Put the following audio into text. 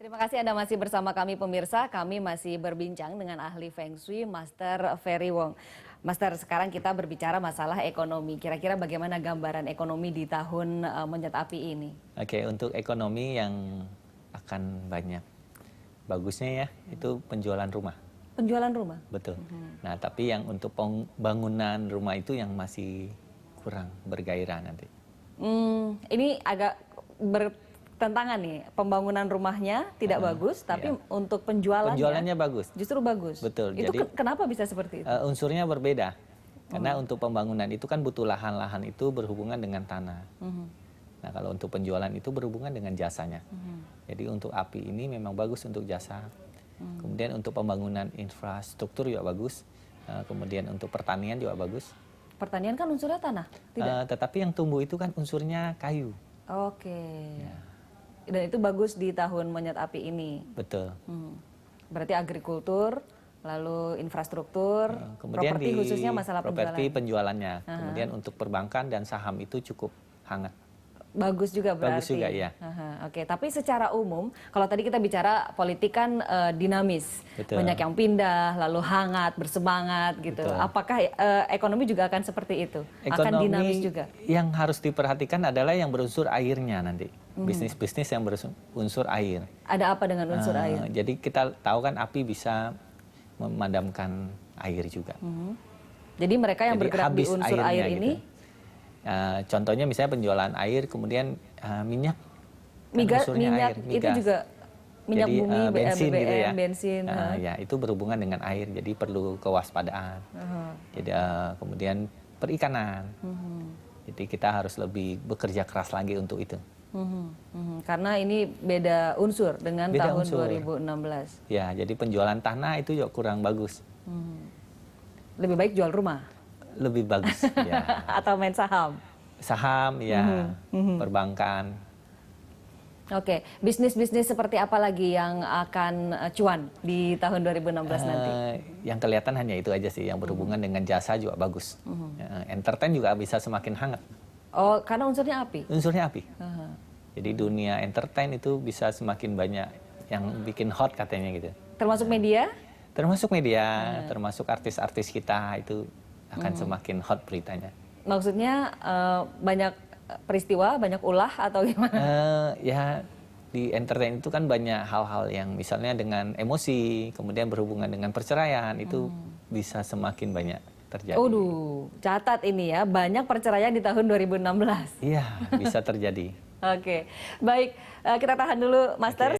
Terima kasih Anda masih bersama kami pemirsa. Kami masih berbincang dengan ahli Feng Shui Master Ferry Wong. Master, sekarang kita berbicara masalah ekonomi. Kira-kira bagaimana gambaran ekonomi di tahun Monyet Api ini? Oke, untuk ekonomi yang akan banyak bagusnya ya, itu penjualan rumah. Penjualan rumah? Betul. Nah, tapi yang untuk pembangunan rumah itu yang masih kurang bergairah nanti. Ini agak bertentangan nih. Pembangunan rumahnya tidak bagus, tapi untuk penjualannya bagus. Justru bagus. Betul. Itu jadi kenapa bisa seperti itu? Unsurnya berbeda. Karena untuk pembangunan itu kan butuh lahan-lahan itu berhubungan dengan tanah. Nah, kalau untuk penjualan itu berhubungan dengan jasanya. Jadi untuk api ini memang bagus untuk jasa. Kemudian untuk pembangunan infrastruktur juga bagus. Kemudian untuk pertanian juga bagus. Pertanian kan unsurnya tanah, tidak? Tetapi yang tumbuh itu kan unsurnya kayu. Oke. Ya. Dan itu bagus di tahun Monyet Api ini. Betul. Berarti agrikultur, lalu infrastruktur, kemudian properti khususnya masalah properti penjualannya. Kemudian untuk perbankan dan saham itu cukup hangat. Bagus juga berarti. Bagus juga, ya. Oke, tapi secara umum, kalau tadi kita bicara politik kan dinamis. Betul. Banyak yang pindah, lalu hangat, bersemangat gitu. Betul. Apakah ekonomi juga akan seperti itu? Ekonomi akan dinamis juga? Yang harus diperhatikan adalah yang berunsur airnya nanti. Bisnis-bisnis yang berunsur air. Ada apa dengan unsur air? Jadi kita tahu kan api bisa memadamkan air juga. Jadi mereka yang bergerak di unsur air ini? Gitu. Contohnya misalnya penjualan air, kemudian minyak. Minyak itu juga minyak jadi, bumi, bensin BBM, gitu ya. Bensin. Ya, itu berhubungan dengan air, jadi perlu kewaspadaan. Jadi kemudian perikanan. Jadi kita harus lebih bekerja keras lagi untuk itu. Karena ini beda unsur dengan tahun 2016. Ya, jadi penjualan tanah itu juga kurang bagus. Lebih baik jual rumah? Lebih bagus, ya. Atau main saham? Saham, ya. Perbankan. Oke, bisnis-bisnis seperti apa lagi yang akan cuan di tahun 2016 nanti? Yang kelihatan hanya itu aja sih, yang berhubungan dengan jasa juga bagus. Entertain juga bisa semakin hangat. Oh, karena unsurnya api? Unsurnya api. Jadi dunia entertain itu bisa semakin banyak yang bikin hot katanya gitu. Termasuk media? Termasuk media, termasuk artis-artis kita itu akan semakin hot beritanya. Maksudnya banyak peristiwa, banyak ulah atau gimana? Ya di entertain itu kan banyak hal-hal yang misalnya dengan emosi, kemudian berhubungan dengan perceraian, itu bisa semakin banyak terjadi. Waduh, catat ini ya, banyak perceraian di tahun 2016. Iya, bisa terjadi. Oke, baik, kita tahan dulu Master.